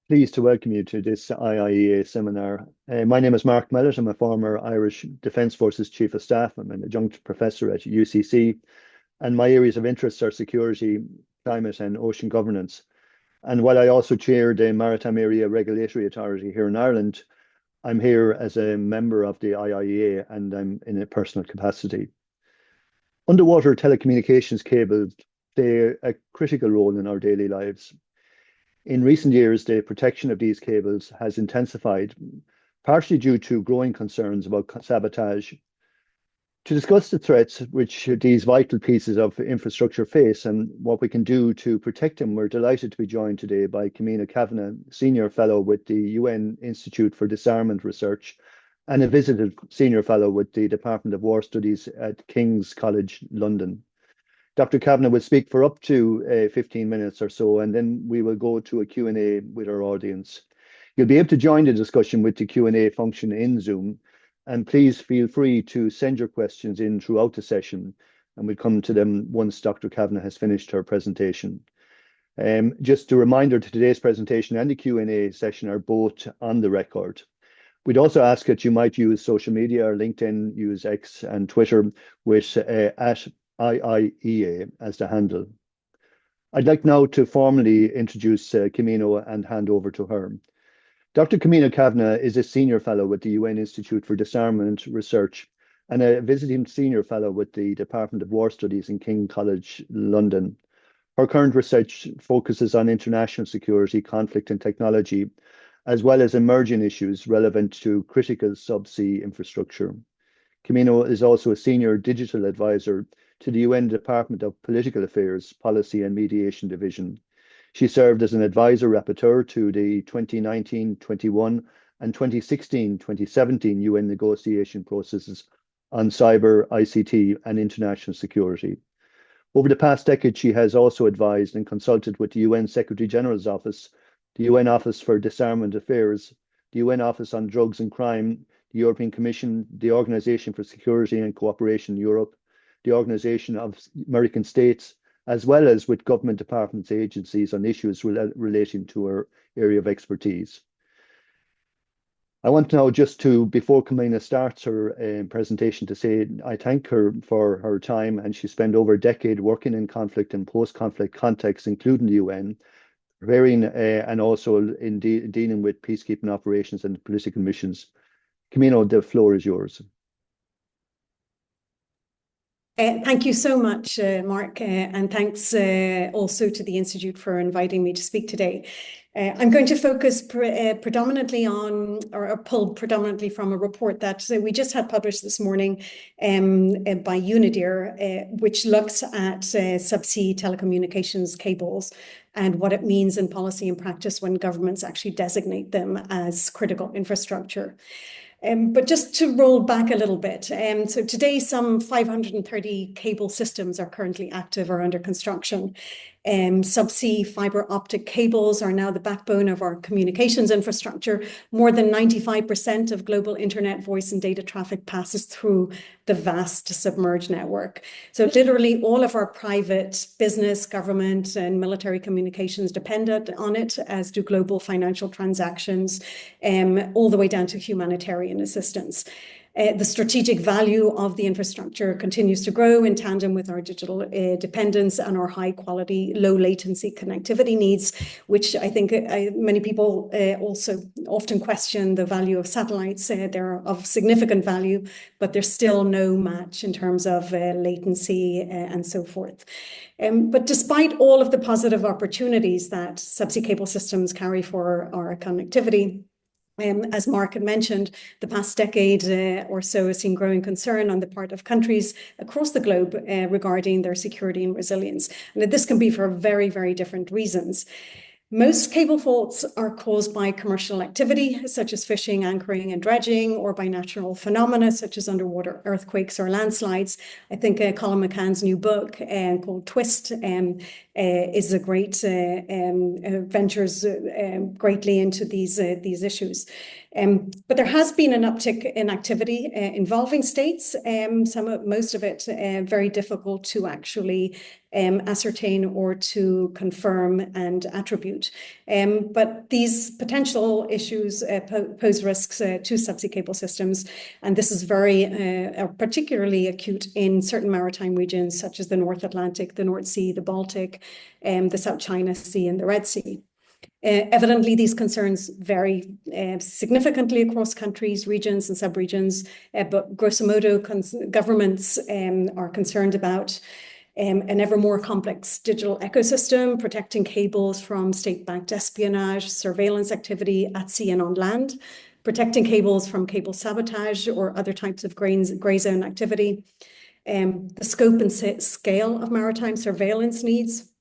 pleased to welcome you to this IIEA seminar. My name is Mark Mellett. I'm a former Irish Defence Forces Chief of Staff. I'm an adjunct professor at UCC, and my areas of interest are security, climate, and ocean governance. And while I also chair the Maritime Area Regulatory Authority here in Ireland, I'm here as a member of the IIEA and I'm in a personal capacity. Underwater telecommunications cables play a critical role in our daily lives. In recent years, the protection of these cables has intensified, partially due to growing concerns about sabotage. To discuss the threats which these vital pieces of infrastructure face and what we can do to protect them, we're delighted to be joined today by Camino Kavanagh, Senior Fellow with the UN Institute for Disarmament Research and a visited Senior Fellow with the Department of War Studies at King's College, London. Dr. Kavanagh will speak for up to 15 minutes or so, and then we will go to a Q&A with our audience. You'll be able to join the discussion with the Q&A function in Zoom, and please feel free to send your questions in throughout the session, and we'll come to them once Dr. Kavanagh has finished her presentation. Just a reminder that today's presentation and the Q&A session are both on the record. We'd also ask that you might use social media or LinkedIn, use X and Twitter with at IIEA as the handle. I'd like now to formally introduce Camino and hand over to her. Dr. Camino Kavanagh is a Senior Fellow with the UN Institute for Disarmament Research and a visiting Senior Fellow with the Department of War Studies in King's College, London. Her current research focuses on international security, conflict and technology, as well as emerging issues relevant to critical subsea infrastructure. Camino is also a Senior Digital Advisor to the UN Department of Political Affairs, Policy and Mediation Division. She served as an advisor rapporteur to the 2019-21 and 2016-2017 UN negotiation processes on cyber, ICT and international security. Over the past decade, she has also advised and consulted with the UN Secretary General's Office, the UN Office for Disarmament Affairs, the UN Office on Drugs and Crime, the European Commission, the Organization for Security and Cooperation in Europe, the Organization of American States, as well as with government departments, agencies on issues relating to her area of expertise. I want now just to, before Camino starts her presentation, to say I thank her for her time, and she spent over a decade working in conflict and post-conflict contexts, including the UN, preparing and also in dealing with peacekeeping operations and political missions. Camino, the floor is yours. Thank you so much, Mark, and thanks also to the Institute for inviting me to speak today. I'm going to focus predominantly on, or pull predominantly from a report that we just had published this morning by UNIDIR, which looks at subsea telecommunications cables and what it means in policy and practice when governments actually designate them as critical infrastructure. But just to roll back a little bit, so today some 530 cable systems are currently active or under construction. Subsea fiber optic cables are now the backbone of our communications infrastructure. More than 95% of global internet voice and data traffic passes through the vast submerged network. So literally all of our private business, government and military communications depend on it, as do global financial transactions, all the way down to humanitarian assistance. The strategic value of the infrastructure continues to grow in tandem with our digital dependence and our high quality, low latency connectivity needs, which I think many people also often question the value of satellites. They're of significant value, but there's still no match in terms of latency and so forth. But despite all of the positive opportunities that subsea cable systems carry for our connectivity, as Mark had mentioned, the past decade or so has seen growing concern on the part of countries across the globe regarding their security and resilience. And this can be for very, very different reasons. Most cable faults are caused by commercial activity, such as fishing, anchoring, and dredging, or by natural phenomena, such as underwater earthquakes or landslides. I think Colin McCann's new book called Twist is a great ventures greatly into these issues. But there has been an uptick in activity involving states, most of it very difficult to actually ascertain or to confirm and attribute. But these potential issues pose risks to subsea cable systems, and this is particularly acute in certain maritime regions such as the North Atlantic, the North Sea, the Baltic, the South China Sea and the Red Sea. Evidently, these concerns vary significantly across countries, regions and sub-regions, but grosso modo, governments are concerned about an ever more complex digital ecosystem, protecting cables from state-backed espionage, surveillance activity at sea and on land, protecting cables from cable sabotage or other types of grey zone activity, the scope and scale of maritime surveillance needs.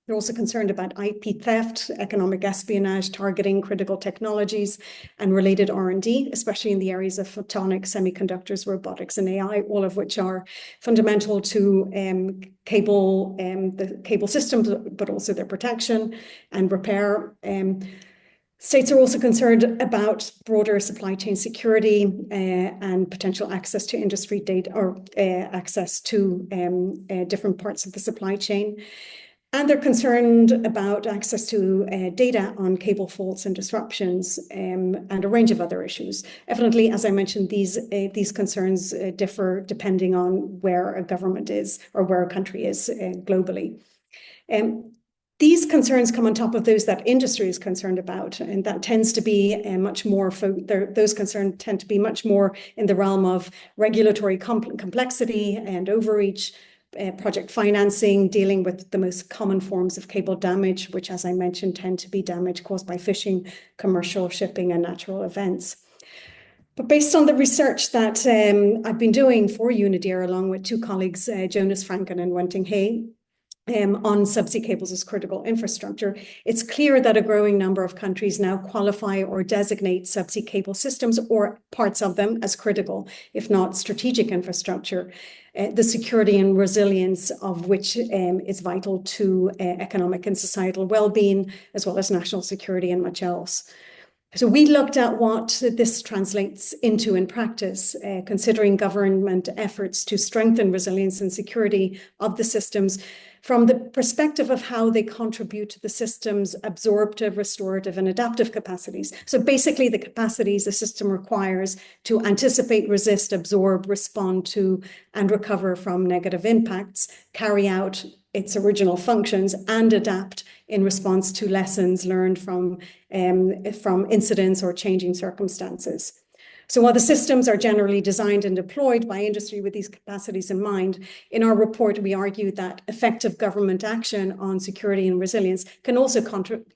They're also concerned about IP theft, economic espionage, targeting critical technologies and related R&D, especially in the areas of photonics, semiconductors, robotics, and AI, all of which are fundamental to the cable systems, but also their protection and repair. States are also concerned about broader supply chain security and potential access to industry data or access to different parts of the supply chain. And they're concerned about access to data on cable faults and disruptions and a range of other issues. Evidently, as I mentioned, these concerns differ depending on where a government is or where a country is globally. These concerns come on top of those that industry is concerned about, and that tends to be much more, those concerns tend to be much more in the realm of regulatory complexity and overreach, project financing, dealing with the most common forms of cable damage, which, as I mentioned, tend to be damage caused by fishing, commercial shipping, and natural events. But based on the research that I've been doing for UNIDIR, along with two colleagues, Jonas Franken and Wenting Hay, on subsea cables as critical infrastructure, it's clear that a growing number of countries now qualify or designate subsea cable systems or parts of them as critical, if not strategic infrastructure, the security and resilience of which is vital to economic and societal well-being, as well as national security and much else. So we looked at what this translates into in practice, considering government efforts to strengthen resilience and security of the systems from the perspective of how they contribute to the system's absorptive, restorative, and adaptive capacities. So basically the capacities a system requires to anticipate, resist, absorb, respond to, and recover from negative impacts, carry out its original functions, and adapt in response to lessons learned from incidents or changing circumstances. So while the systems are generally designed and deployed by industry with these capacities in mind, in our report, we argue that effective government action on security and resilience can also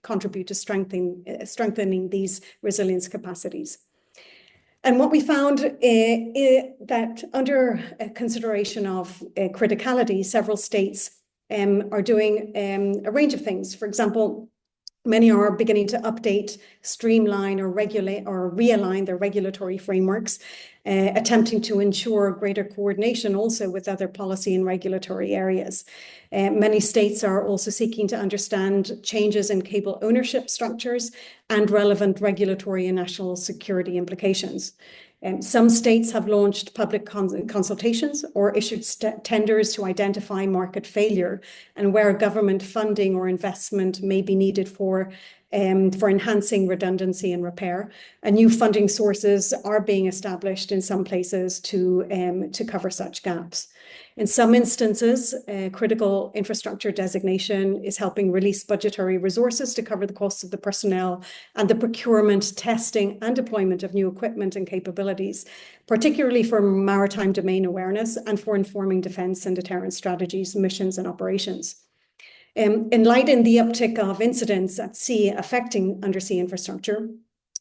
contribute to strengthening these resilience capacities. And what we found that under consideration of criticality, several states are doing a range of things. For example, many are beginning to update, streamline, or regulate or realign their regulatory frameworks, attempting to ensure greater coordination also with other policy and regulatory areas. Many states are also seeking to understand changes in cable ownership structures and relevant regulatory and national security implications. Some states have launched public consultations or issued tenders to identify market failure and where government funding or investment may be needed for enhancing redundancy and repair. And new funding sources are being established in some places to cover such gaps. In some instances, critical infrastructure designation is helping release budgetary resources to cover the costs of the personnel and the procurement, testing, and deployment of new equipment and capabilities, particularly for maritime domain awareness and for informing defence and deterrence strategies, missions, and operations. In light of the uptick of incidents at sea affecting undersea infrastructure,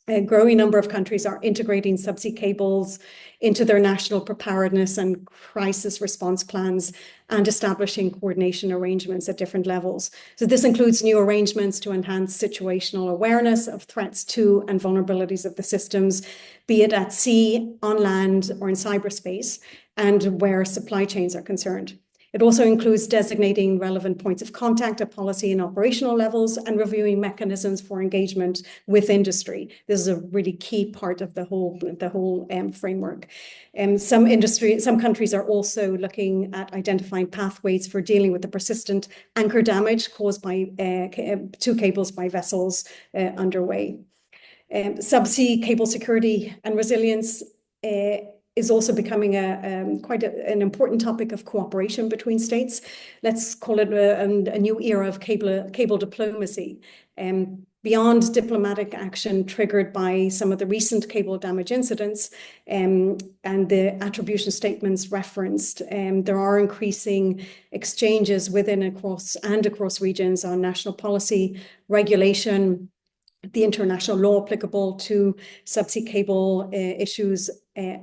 a growing number of countries are integrating subsea cables into their national preparedness and crisis response plans and establishing coordination arrangements at different levels. So this includes new arrangements to enhance situational awareness of threats to and vulnerabilities of the systems, be it at sea, on land, or in cyberspace, and where supply chains are concerned. It also includes designating relevant points of contact at policy and operational levels and reviewing mechanisms for engagement with industry. This is a really key part of the whole framework. Some countries are also looking at identifying pathways for dealing with the persistent anchor damage caused by to cables by vessels underway. Subsea cable security and resilience is also becoming quite an important topic of cooperation between states. Let's call it a new era of cable diplomacy. Beyond diplomatic action triggered by some of the recent cable damage incidents and the attribution statements referenced, there are increasing exchanges within across regions on national policy, regulation, the international law applicable to subsea cable issues,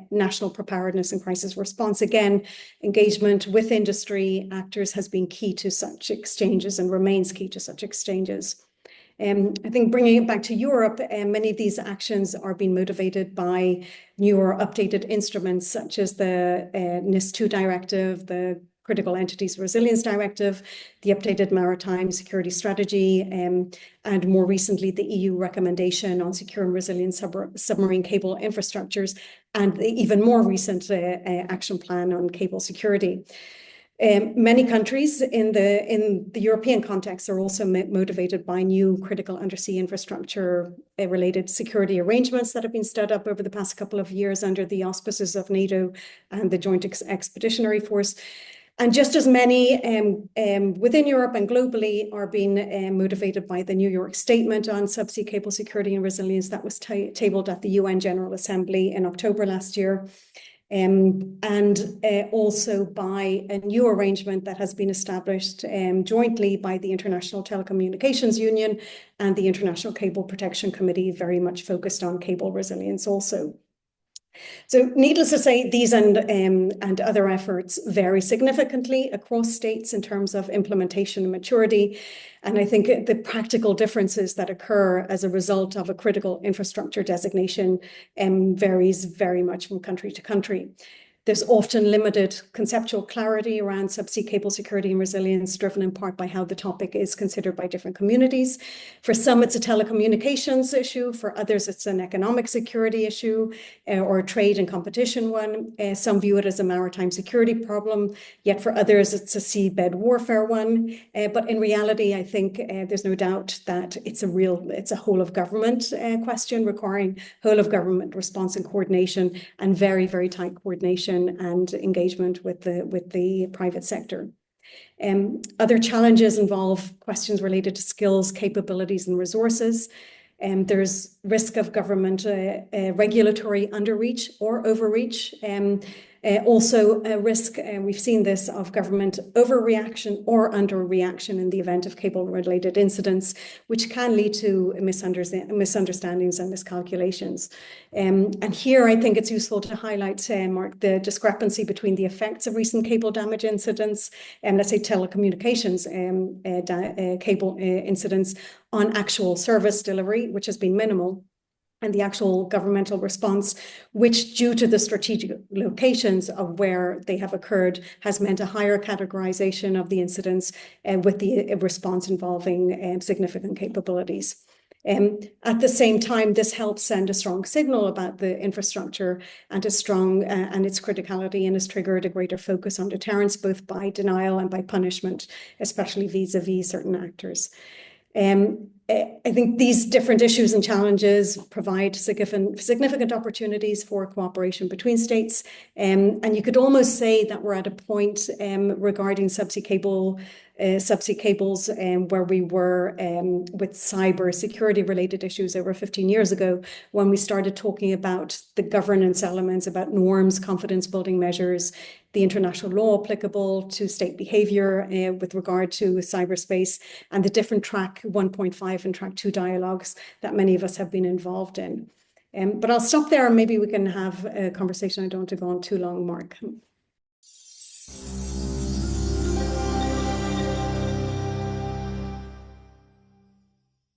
national preparedness and crisis response. Again, engagement with industry actors has been key to such exchanges and remains key to such exchanges. I think bringing it back to Europe, many of these actions are being motivated by newer updated instruments such as the NIS2 directive, the Critical Entities Resilience Directive, the updated Maritime Security Strategy, and more recently, the EU recommendation on secure and resilient submarine cable infrastructures, and the even more recent action plan on cable security. Many countries in the European context are also motivated by new critical undersea infrastructure related security arrangements that have been stood up over the past couple of years under the auspices of NATO and the Joint Expeditionary Force. And just as many within Europe and globally are being motivated by the New York Statement on subsea cable security and resilience that was tabled at the UN General Assembly in October last year, and also by a new arrangement that has been established jointly by the International Telecommunications Union and the International Cable Protection Committee, very much focused on cable resilience also. So needless to say, these and other efforts vary significantly across states in terms of implementation and maturity. And I think the practical differences that occur as a result of a critical infrastructure designation varies very much from country to country. There's often limited conceptual clarity around subsea cable security and resilience, driven in part by how the topic is considered by different communities. For some, it's a telecommunications issue. For others, it's an economic security issue or a trade and competition one. Some view it as a maritime security problem, yet for others, it's a seabed warfare one. But in reality, I think there's no doubt that it's a whole of government question requiring whole of government response and coordination and very, very tight coordination and engagement with the private sector. Other challenges involve questions related to skills, capabilities, and resources. There's risk of government regulatory underreach or overreach. Also a risk, we've seen this, of government overreaction or underreaction in the event of cable-related incidents, which can lead to misunderstandings and miscalculations. And here I think it's useful to highlight, Mark, the discrepancy between the effects of recent cable damage incidents, let's say telecommunications cable incidents, on actual service delivery, which has been minimal, and the actual governmental response, which, due to the strategic locations of where they have occurred, has meant a higher categorization of the incidents with the response involving significant capabilities. At the same time, this helps send a strong signal about the infrastructure and its criticality, and has triggered a greater focus on deterrence, both by denial and by punishment, especially vis-a-vis certain actors. I think these different issues and challenges provide significant opportunities for cooperation between states. And you could almost say that we're at a point regarding subsea cables where we were with cyber security related issues over 15 years ago, when we started talking about the governance elements, about norms, confidence building measures, the international law applicable to state behavior with regard to cyberspace, and the different track 1.5 and track 2 dialogues that many of us have been involved in. But I'll stop there and maybe we can have a conversation. I don't want to go on too long, Mark.